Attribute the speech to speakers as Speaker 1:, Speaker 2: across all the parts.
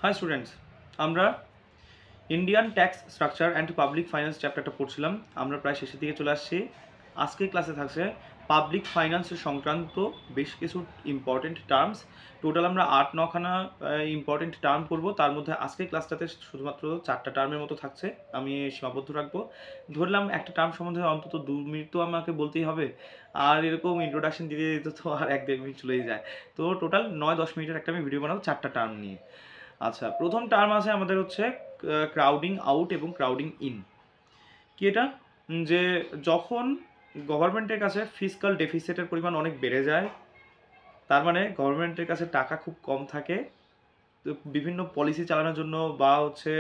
Speaker 1: High students, আমরা Indian tax structure and public finance চ্যাপ্টারটা পড়ছিলাম। আমরা প্রায় শেষের দিকে চলে আসছি। আজকের ক্লাসে থাকছে পাবলিক ফাইন্যান্স সংক্রান্ত বেশ কিছু ইম্পর্টেন্ট টার্মস। টোটাল আমরা 8-9খানা ইম্পর্টেন্ট টার্ম পড়বো। তার মধ্যে আজকের ক্লাসটাতে শুধুমাত্র 4টা টার্মের মতো থাকছে। আমি সীমাবদ্ধ রাখবো। ধরলাম একটা টার্ম সম্বন্ধে অন্তত 2 মিনিট তো আমাকে বলতেই হবে, আর এরকম ইন্ট্রোডাকশন দিতে দিতে তো আর 1-1.5 মিনিট চলেই যায়। তো টোটাল 9-10 মিনিটের একটা আমি ভিডিও বানাবো 4টা টার্ম নিয়ে। আচ্ছা, প্রথম টার্ম আছে আমাদের হচ্ছে ক্রাউডিং আউট এবং ক্রাউডিং ইন। কি এটা? যে যখন গভর্নমেন্টের কাছে ফিসকাল ডেফিসিটের পরিমাণ অনেক বেড়ে যায়, তার মানে গভর্নমেন্টের কাছে টাকা খুব কম থাকে বিভিন্ন পলিসি চালানোর জন্য বা হচ্ছে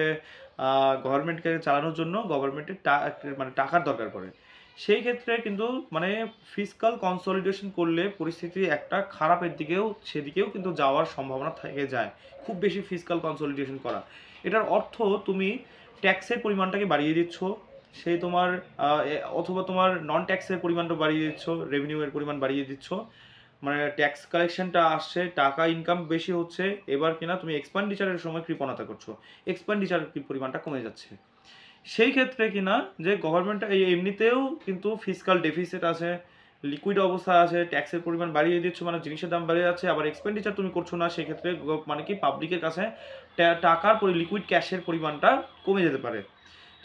Speaker 1: গভর্নমেন্টকে চালানোর জন্য গভর্নমেন্টের মানে টাকার দরকার পড়ে। সেই ক্ষেত্রে কিন্তু মানে ফিসকাল কনসলিডেশন করলে পরিস্থিতি একটা খারাপের দিকেও সেদিকেও কিন্তু যাওয়ার সম্ভাবনা থেকে যায়। খুব বেশি ফিসকাল কনসলিডেশন করা, এটার অর্থ তুমি ট্যাক্সের পরিমাণটাকে বাড়িয়ে দিচ্ছ, সেই তোমার অথবা তোমার নন ট্যাক্সের পরিমাণটা বাড়িয়ে দিচ্ছ, রেভিনিউয়ের পরিমাণ বাড়িয়ে দিচ্ছ, মানে ট্যাক্স কালেকশনটা আসছে, টাকা ইনকাম বেশি হচ্ছে, এবার কিনা তুমি এক্সপেন্ডিচারের সময় কৃপণতা করছো, এক্সপেন্ডিচার পরিমাণটা কমে যাচ্ছে। সেই ক্ষেত্রে কিনা যে গভর্নমেন্ট এমনিতেও কিন্তু ফিসকাল ডেফিসিট আছে, লিকুইড অবস্থা আছে, ট্যাক্সের পরিমাণ বাড়িয়ে দিচ্ছ মানে জিনিসের দাম বেড়ে যাচ্ছে, আবার এক্সপেন্ডিচার তুমি করছো না, সেক্ষেত্রে মানে কি পাবলিকের কাছে টাকার লিকুইড ক্যাশের পরিমাণটা কমে যেতে পারে।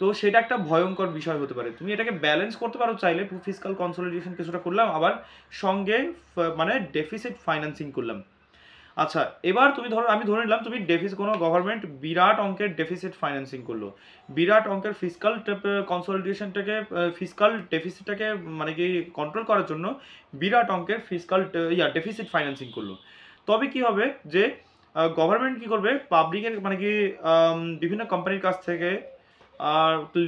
Speaker 1: তো সেটা একটা ভয়ঙ্কর বিষয় হতে পারে। তুমি এটাকে ব্যালেন্স করতে পারো চাইলে, ফিসকাল কনসলিডেশন কিছুটা করলাম, আবার সঙ্গে মানে ডেফিসিট ফাইন্যান্সিং করলাম। আচ্ছা, এবার তুমি ধরো, আমি ধরে নিলাম তুমি কোনো গভর্নমেন্ট বিরাট অঙ্কের ডেফিসিট ফাইন্যান্সিং করলো, বিরাট অঙ্কের ফিসকাল কনসলিডেশনটাকে, ফিসকাল ডেফিসিটটাকে মানে কি কন্ট্রোল করার জন্য বিরাট অঙ্কের ফিসকাল ডেফিসিট ফাইন্যান্সিং করলো। তবে কি হবে যে গভর্নমেন্ট কি করবে, পাবলিকের মানে কি বিভিন্ন কোম্পানির কাছ থেকে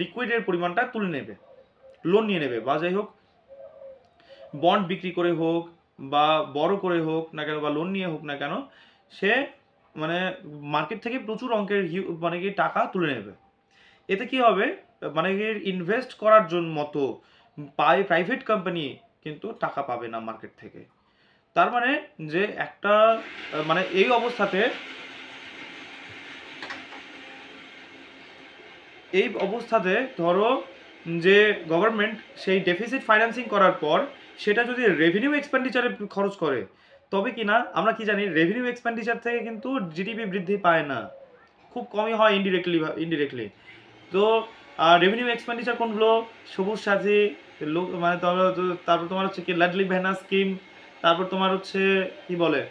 Speaker 1: লিকুইডের পরিমাণটা তুলে নেবে, লোন নিয়ে নেবে, বা যাই হোক বন্ড বিক্রি করে হোক বা বড় করে হোক না কেন, বা লোন নিয়ে হোক না কেন, সে মানে মার্কেট থেকে প্রচুর অঙ্কের মানে কি টাকা তুলে নেবে। এতে কি হবে, মানে ইনভেস্ট করার জন্য মতো প্রাইভেট কোম্পানি কিন্তু টাকা পাবে না মার্কেট থেকে। তার মানে যে একটা মানে এই অবস্থাতে ধরো যে গভর্নমেন্ট সেই ডেফিসিট ফাইন্যান্সিং করার পর সেটা যদি রেভিনিউ এক্সপেন্ডিচারে খরচ করে, তবে কি না আমরা কি জানি, রেভিনিউ এক্সপেন্ডিচার থেকে কিন্তু জিডিপি বৃদ্ধি পায় না, খুব কমই হয় ইনডিরেক্টলি। তো রেভিনিউ এক্সপেন্ডিচার কোনগুলো? সবুজ সাথী, মানে তারপর তোমার হচ্ছে কি লাডলি বেহনা স্কিম, তারপর তোমার হচ্ছে কি বলে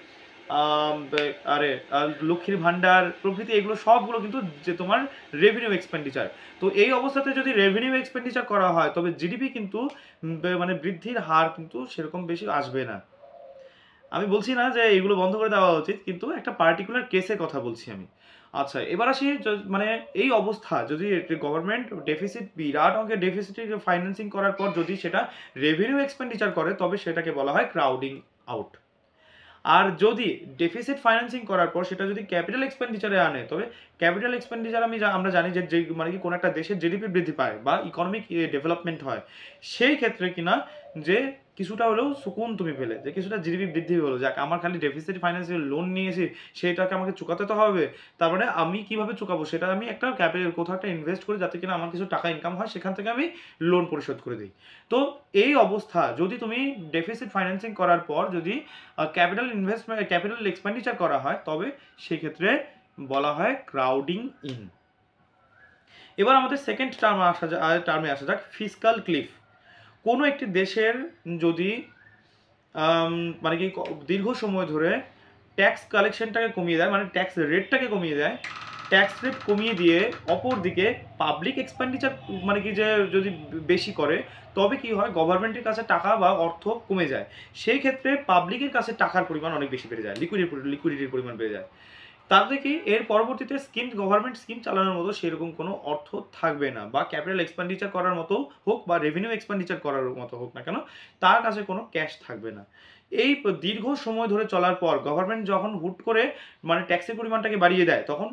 Speaker 1: আরে লক্ষ্মীর ভান্ডার প্রভৃতি, এগুলো সবগুলো কিন্তু যে তোমার রেভিনিউ এক্সপেন্ডিচার। তো এই অবস্থাতে যদি রেভিনিউ এক্সপেন্ডিচার করা হয় তবে জিডিপি কিন্তু মানে বৃদ্ধির হার কিন্তু সেরকম বেশি আসবে না। আমি বলছি না যে এগুলো বন্ধ করে দেওয়া উচিত, কিন্তু একটা পার্টিকুলার কেসের কথা বলছি আমি। আচ্ছা, এবার আসি মানে এই অবস্থা যদি গভর্নমেন্ট ডেফিসিট, বিরাট অঙ্কের ডেফিসিট ফাইন্যান্সিং করার পর যদি সেটা রেভিনিউ এক্সপেন্ডিচার করে, তবে সেটাকে বলা হয় ক্রাউডিং আউট। আর যদি ডেফিসিট ফাইন্যান্সিং করার পর সেটা যদি ক্যাপিটাল এক্সপেন্ডিচারে আনে, তবে ক্যাপিটাল এক্সপেন্ডিচার আমরা জানি যে মানে কি কোনো একটা দেশের জিডিপি বৃদ্ধি পায় বা ইকোনমিক ডেভেলপমেন্ট হয়, সেই ক্ষেত্রে কিনা যে কিছুটা হলেও সুকুন তুমি পেলে, যে কিছুটা জিডিপি বৃদ্ধি হলো, যাক আমার খালি ডেফিসিট ফাইন্যান্সিয়াল লোন নিয়েছি সেটাকে আমাকে চুকাতে তো হবে, তার মানে আমি কিভাবে চুকাবো, সেটা আমি একটা ক্যাপিটাল কোথাও একটা ইনভেস্ট করি যাতে কিনা আমার কিছু টাকা ইনকাম হয়, সেখান থেকে আমি লোন পরিশোধ করে দিই। তো এই অবস্থা যদি তুমি ডেফিসিট ফাইন্যান্সিং করার পর যদি ক্যাপিটাল এক্সপেন্ডিচার করা হয়, তবে সেক্ষেত্রে বলা হয় ক্রাউডিং ইন। এবার আমাদের সেকেন্ড টার্মে আসা যাক, ফিসকাল ক্লিফ। কোনো একটি দেশের যদি মানে কি দীর্ঘ সময় ধরে ট্যাক্স কালেকশনটাকে কমিয়ে দেয়, মানে ট্যাক্স রেটটাকে কমিয়ে দেয়, ট্যাক্স রেট কমিয়ে দিয়ে অপর দিকে পাবলিক এক্সপেন্ডিচার মানে কি যে যদি বেশি করে, তবে কি হয়, গভর্নমেন্টের কাছে টাকা বা অর্থ কমে যায়, সেই ক্ষেত্রে পাবলিকের কাছে টাকার পরিমাণ অনেক বেশি বেড়ে যায়, লিকুইডিটির পরিমাণ বেড়ে যায়। তাতে কি এর পরবর্তীতে গভর্নমেন্ট স্কিম চালানোর মতো সেরকম কোনো অর্থ থাকবে না, বা ক্যাপিটাল এক্সপেন্ডিচার করার মতো হোক বা রেভিনিউ এক্সপেন্ডিচার করার মতো হোক না কেন, তার কাছে কোনো ক্যাশ থাকবে না। এই দীর্ঘ সময় ধরে চলার পর গভর্নমেন্ট যখন হুট করে মানে ট্যাক্সের পরিমাণটাকে বাড়িয়ে দেয় তখন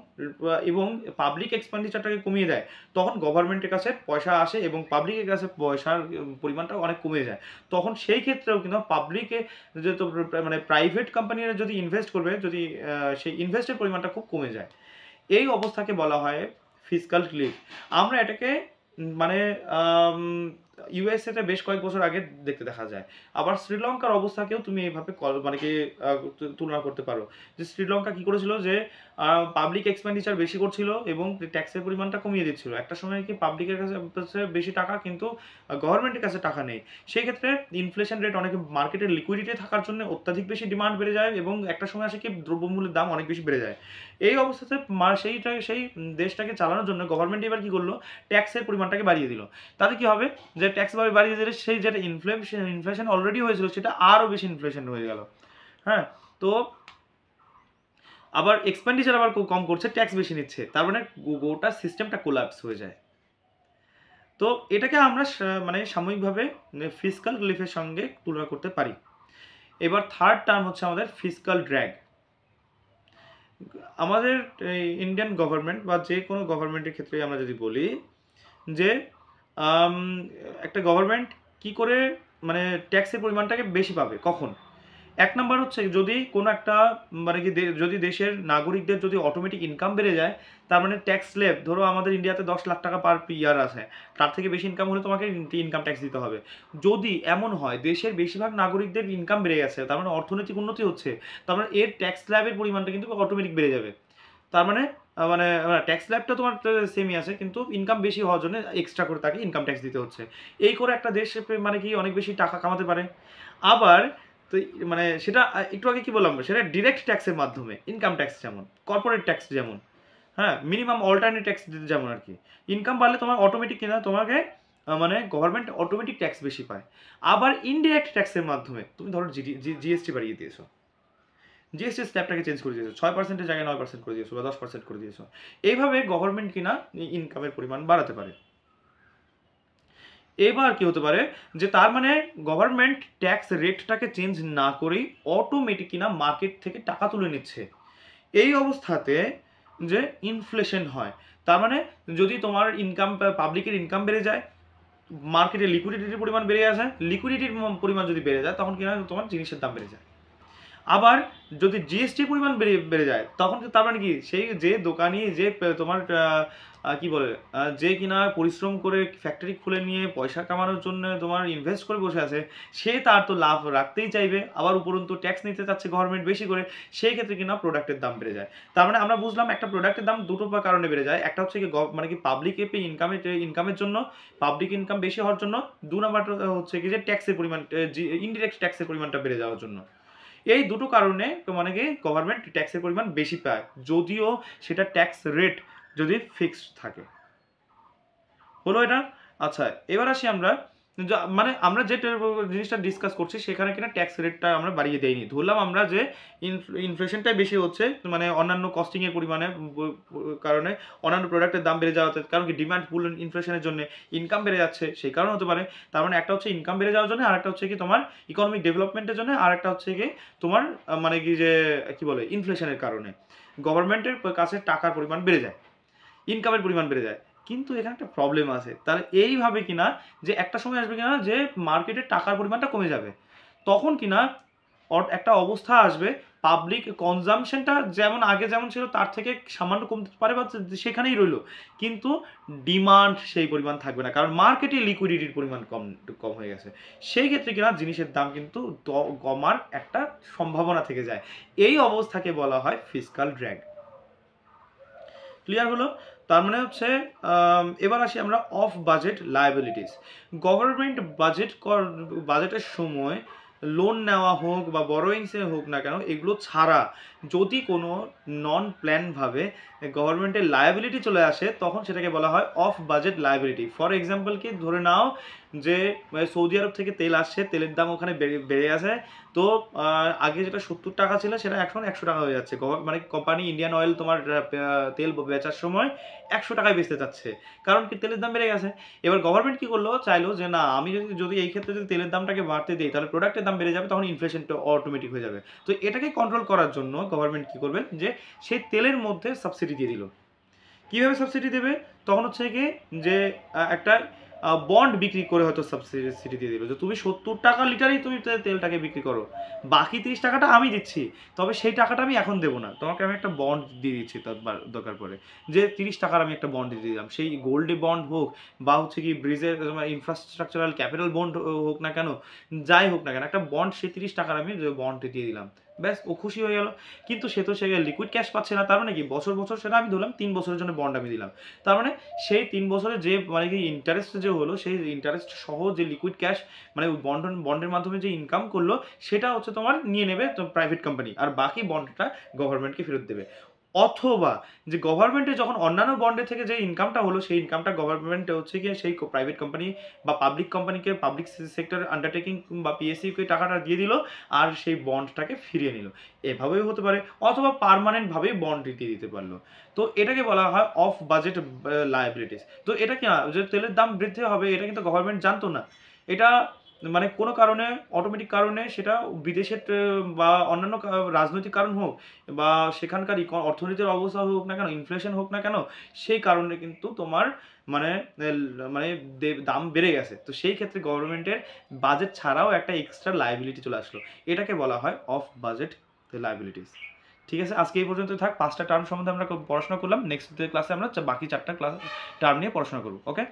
Speaker 1: এবং পাবলিক এক্সপেন্ডিচারটাকে কমিয়ে দেয়, তখন গভর্নমেন্টের কাছে পয়সা আসে এবং পাবলিকের কাছে পয়সার পরিমাণটা অনেক কমে যায়। তখন সেই ক্ষেত্রেও কিন্তু পাবলিকে যে মানে প্রাইভেট কোম্পানিরা যদি ইনভেস্ট করবে, যদি সেই ইনভেস্টের পরিমাণটা খুব কমে যায়। এই অবস্থাকে বলা হয় ফিসকাল ক্লিফ। আমরা এটাকে মানে ইউএসএতে বেশ কয়েক বছর আগে দেখতে দেখা যায়। আবার শ্রীলঙ্কার অবস্থাকেও তুমি এইভাবে মানে কি তুলনা করতে পারো, যে শ্রীলঙ্কা কি করেছিল, যে পাবলিক এক্সপেন্ডিচার বেশি করছিল এবং ট্যাক্সের পরিমাণটা কমিয়ে দিচ্ছিল। একটা সময় কি পাবলিকের কাছে বেশি টাকা কিন্তু গভর্নমেন্টের কাছে টাকা নেই, সেই ক্ষেত্রে ইনফ্লেশন রেট অনেক, মার্কেটের লিকুইডিটি থাকার জন্য অত্যাধিক বেশি ডিমান্ড বেড়ে যায় এবং একটা সময় আসে কি দ্রব্যমূল্যের দাম অনেক বেশি বেড়ে যায়। এই অবস্থাতে সেই দেশটাকে চালানোর জন্য গভর্নমেন্ট এবার কি করলো, ট্যাক্সের পরিমাণটাকে বাড়িয়ে দিল। তাতে কি হবে, যে ট্যাক্স বাড়িয়ে দিলে সেই যেটা ইনফ্লেশন অলরেডি হয়েছিল সেটা আরও বেশি ইনফ্লেশন হয়ে গেল। হ্যাঁ, তো আবার এক্সপেন্ডিচার আবার কম করছে, ট্যাক্স বেশি নিচ্ছে, তার মানে গোটা সিস্টেমটা কোলাপস হয়ে যায়। তো এটাকে আমরা মানে সাময়িকভাবে ফিসকাল রিলিফের সঙ্গে তুলনা করতে পারি। এবার থার্ড টার্ম হচ্ছে আমাদের ফিসকাল ড্র্যাগ। আমাদের ইন্ডিয়ান গভর্নমেন্ট বা যে কোনো গভর্নমেন্টের ক্ষেত্রে আমরা যদি বলি যে একটা গভর্নমেন্ট কি করে মানে ট্যাক্সের পরিমাণটাকে বেশি পাবে কখন, এক নাম্বার হচ্ছে যদি কোনো একটা মানে কি যদি দেশের নাগরিকদের যদি অটোমেটিক ইনকাম বেড়ে যায়, তার মানে ট্যাক্স স্ল্যাব, ধরো আমাদের ইন্ডিয়াতে 10 লাখ টাকা পার ইয়ার আছে, তার থেকে বেশি ইনকাম হলে তোমাকে ইনকাম ট্যাক্স দিতে হবে। যদি এমন হয় দেশের বেশিরভাগ নাগরিকদের ইনকাম বেড়ে গেছে, তার মানে অর্থনৈতিক উন্নতি হচ্ছে, তার মানে এর ট্যাক্স স্ল্যাবের পরিমাণটা কিন্তু অটোমেটিক বেড়ে যাবে। তার মানে মানে ট্যাক্স স্ল্যাবটা তোমার সেমই আছে, কিন্তু ইনকাম বেশি হওয়ার জন্য এক্সট্রা করে তাকে ইনকাম ট্যাক্স দিতে হচ্ছে। এই করে একটা দেশ মানে কি অনেক বেশি টাকা কামাতে পারে। আবার তো মানে সেটা একটু আগে কি বললাম, সেটা ডিরেক্ট ট্যাক্সের মাধ্যমে, ইনকাম ট্যাক্স যেমন, কর্পোরেট ট্যাক্স যেমন, হ্যাঁ, মিনিমাম অল্টারনেট ট্যাক্স দিতে যেমন আর কি। ইনকাম বাড়লে তোমার অটোমেটিক কিনা তোমাকে মানে গভর্নমেন্ট অটোমেটিক ট্যাক্স বেশি পায়। আবার ইনডিরেক্ট ট্যাক্সের মাধ্যমে তুমি ধরো জিএসটি বাড়িয়ে দিয়েছো, জিএসটি স্ল্যাবটাকে চেঞ্জ করে দিয়েছো, 6%-এর জায়গায় 9% করে দিয়েছো বা 10% করে দিয়েছো, এইভাবে গভর্নমেন্ট কিনা ইনকামের পরিমাণ বাড়াতে পারে। এবার কি হতে পারে, যে তার মানে গভর্নমেন্ট ট্যাক্স রেটটাকে চেঞ্জ না করেই অটোমেটিক কিনা মার্কেট থেকে টাকা তুলে নিচ্ছে। এই অবস্থাতে যে ইনফ্লেশন হয়, তার মানে যদি তোমার ইনকাম, পাবলিকের ইনকাম বেড়ে যায়, মার্কেটে লিকুইডিটির পরিমাণ বেড়ে আসে, লিকুইডিটির পরিমাণ যদি বেড়ে যায়, তখন কিনা তোমার জিনিসের দাম বেড়ে যায়। আবার যদি জিএসটি পরিমাণ বেড়ে যায়, তখন তার মানে কি, সেই যে দোকানি যে তোমার কি বলে যে কিনা পরিশ্রম করে ফ্যাক্টরি খুলে নিয়ে পয়সা কামানোর জন্য তোমার ইনভেস্ট করে বসে আছে, সে তার তো লাভ রাখতেই চাইবে, আবার উপরন্তু ট্যাক্স নিতে চাচ্ছে গভর্নমেন্ট বেশি করে, সেই ক্ষেত্রে কিনা প্রোডাক্টের দাম বেড়ে যায়। তার মানে আমরা বুঝলাম একটা প্রোডাক্টের দাম দুটো কারণে বেড়ে যায়, একটা হচ্ছে কি মানে কি পাবলিক ইনকামের জন্য, পাবলিক ইনকাম বেশি হওয়ার জন্য, 2 নাম্বারটা হচ্ছে কি যে ট্যাক্সের পরিমাণ, ইনডিরেক্ট ট্যাক্সের পরিমাণটা বেড়ে যাওয়ার জন্য। এই দুটো কারণে মানে কি গভর্নমেন্ট ট্যাক্সের পরিমাণ বেশি পায়, যদিও সেটা ট্যাক্স রেট যদি ফিক্সড থাকে। হলো এটা। আচ্ছা, এবার আসি আমরা, মানে আমরা যে জিনিসটা ডিসকাস করছি সেখানে কিনা ট্যাক্স রেটটা আমরা বাড়িয়ে দেইনি, ধরলাম আমরা যে ইনফ্লেশনটাই বেশি হচ্ছে, মানে অন্যান্য কস্টিংয়ের পরিমাণে কারণে অন্যান্য প্রোডাক্টের দাম বেড়ে যাওয়াতে, কারণ কি ডিমান্ড পুল ইনফ্লেশনের জন্য ইনকাম বেড়ে যাচ্ছে, সেই কারণে হতে পারে। তার মানে একটা হচ্ছে ইনকাম বেড়ে যাওয়ার জন্য, আর একটা হচ্ছে কি তোমার ইকোনমিক ডেভেলপমেন্টের জন্য, আর একটা হচ্ছে কি তোমার মানে কি যে কি বলে ইনফ্লেশনের কারণে গভর্নমেন্টের কাছে টাকার পরিমাণ বেড়ে যায়, ইনকামের পরিমাণ বেড়ে যায়। কিন্তু এখানে একটা প্রবলেম আছে, তাহলে এইভাবে কিনা যে একটা সময় আসবে কিনা যে মার্কেটে টাকার পরিমাণটা কমে যাবে, তখন কিনা একটা অবস্থা আসবে পাবলিক কনজামশনটা যেমন আগে যেমন ছিল তার থেকে সামান্য কমতে পারে বা সেখানেই রইলো, কিন্তু ডিমান্ড সেই পরিমাণ থাকবে না, কারণ মার্কেটে লিকুইডিটির পরিমাণ কম হয়ে গেছে। সেই ক্ষেত্রে কিনা জিনিসের দাম কিন্তু কমার একটা সম্ভাবনা থেকে যায়। এই অবস্থাকে বলা হয় ফিসকাল ড্র্যাগ। ক্লিয়ার হলো? তার মানে হচ্ছে এবার আসি আমরা অফ বাজেট লায়াবিলিটিস। গভর্নমেন্ট বাজেটের সময় লোন নেওয়া হোক বা বরোয়িংসে হোক না কেন, এগুলো ছাড়া যদি কোনো নন প্ল্যানভাবে গভর্নমেন্টের লায়াবিলিটি চলে আসে, তখন সেটাকে বলা হয় of budget liability. For example কি ধরে নাও যে সৌদি আরব থেকে তেল আসছে, তেলের দাম ওখানে বেড়ে আছে, তো আগে যেটা 70 টাকা ছিল সেটা এখন 100 টাকা হয়ে যাচ্ছে। মানে কোম্পানি ইন্ডিয়ান অয়েল তোমার তেল বেচার সময় 100 টাকায় বেচতে চাচ্ছে, কারণ কি তেলের দাম বেড়ে গেছে। এবার গভর্নমেন্ট কি করলো, চাইলো যে না, আমি যদি এই ক্ষেত্রে যদি তেলের দামটাকে বাড়তে দিই, তাহলে প্রোডাক্টের দাম বেড়ে যাবে, তখন ইনফ্লেশনটা অটোমেটিক হয়ে যাবে। তো এটাকে কন্ট্রোল করার জন্য গভর্নমেন্ট কি করবে, যে সেই তেলের মধ্যে সাবসিডি দিয়ে দিল। কীভাবে সাবসিডি দেবে, তখন হচ্ছে কি যে একটা বন্ড বিক্রি করে হয়তো সাবসিডি দিয়ে দিল, যে তুমি 70 টাকা লিটারেই তুমি তেলটাকে বিক্রি করো, বাকি 30 টাকাটা আমি দিচ্ছি, তবে সেই টাকাটা আমি এখন দেবো না, তোমাকে আমি একটা বন্ড দিয়ে দিচ্ছি তার দরকার পড়ে, যে 30 টাকার আমি একটা বন্ড দিয়ে দিলাম, সেই গোল্ডে বন্ড হোক বা হচ্ছে কি ব্রিজের ইনফ্রাস্ট্রাকচারাল ক্যাপিটাল বন্ড হোক না কেন, যাই হোক না কেন, একটা বন্ড সেই 30 টাকার আমি বন্ড দিয়ে দিলাম, ব্যাস ও খুশি হয়ে গেল। কিন্তু সে লিকুইড ক্যাশ পাচ্ছে না, তার মানে কি বছর বছর সেটা আমি ধরলাম 3 বছরের জন্য বন্ড আমি দিলাম, তার মানে সেই 3 বছরে যে মানে কি ইন্টারেস্ট যে হলো, সেই ইন্টারেস্ট সহ যে লিকুইড ক্যাশ মানে বন্ডের মাধ্যমে যে ইনকাম করলো, সেটা হচ্ছে তোমার নিয়ে নেবে প্রাইভেট কোম্পানি, আর বাকি বন্ডটা গভর্নমেন্টকে ফেরত দেবে। অথবা যে গভর্নমেন্টে যখন অন্যান্য বন্ডের থেকে যে ইনকামটা হলো, সেই ইনকামটা গভর্নমেন্ট হচ্ছে গিয়ে সেই প্রাইভেট কোম্পানি বা পাবলিক কোম্পানিকে, পাবলিক সেক্টর আন্ডারটেকিং বা পিএসসিকে টাকাটা দিয়ে দিল, আর সেই বন্ডটাকে ফিরিয়ে নিল, এভাবেও হতে পারে। অথবা পার্মানেন্টভাবে বন্ড দিয়ে দিতে পারলো। তো এটাকে বলা হয় অফ বাজেট লায়াবিলিটিস। তো এটা কি না, যে তেলের দাম বৃদ্ধি হবে এটা কিন্তু গভর্নমেন্ট জানতো না, এটা মানে কোনো কারণে, অটোমেটিক কারণে, সেটা বিদেশের বা অন্যান্য রাজনৈতিক কারণ হোক বা সেখানকার অর্থনীতির অবস্থা হোক না কেন, ইনফ্লেশন হোক না কেন, সেই কারণে কিন্তু তোমার মানে মানে দাম বেড়ে গেছে। তো সেই ক্ষেত্রে গভর্নমেন্টের বাজেট ছাড়াও একটা এক্সট্রা লায়াবিলিটি চলে আসলো, এটাকে বলা হয় অফ বাজেট লায়াবিলিটিস। ঠিক আছে, আজকে এই পর্যন্ত থাক। 5টা টার্ম সম্বন্ধে আমরা পড়াশোনা করলাম, নেক্সট ক্লাসে আমরা বাকি 4টা টার্ম নিয়ে পড়াশোনা করবো। ওকে।